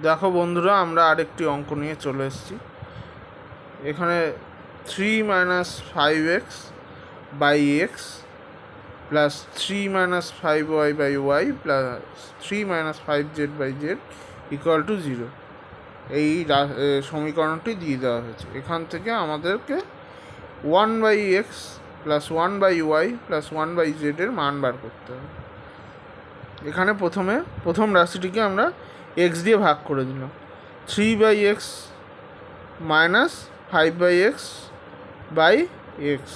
দেখো বন্ধুরা, আমরা আরেকটি অঙ্ক নিয়ে চলে এসেছি। এখানে 3 - 5x by x plus 3 - 5y by y plus 3 - 5z by z equal to 0 এই সমীকরণটি দিয়ে দেওয়া হয়েছে। এখান থেকে আমাদেরকে 1/x plus 1/y plus 1/z এর মান বার করতে হবে। এখানে প্রথম রাশিটিকে আমরা x দিয়ে ভাগ করে দিলাম। 3/x minus 5/x by x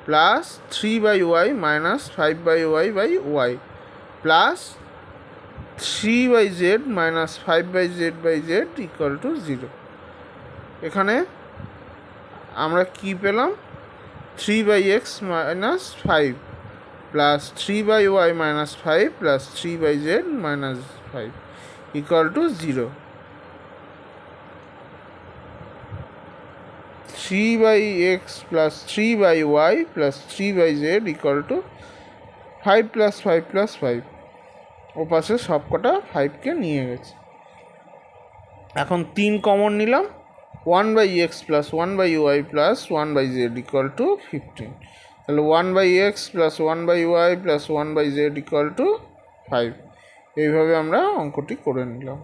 plus 3/y minus 5/y by y plus 3/z minus 5/z by z equal to 0। এখানে আমরা কি পেলাম? 3/x minus 5 plus 3/y minus 5 plus 3/z minus 5 equal to 0। 3/x plus 3/y plus 3/z equal to 5 plus 5 plus 5। ওপাশে সবকটা 5কে নিয়ে গেছে। এখন 3 common নিলাম। 1/x plus 1/y plus 1/z equal to 15। তাহলে 1/x plus 1/y plus 1/z equal to 5। এইভাবে আমরা অঙ্কটি করে নিলাম।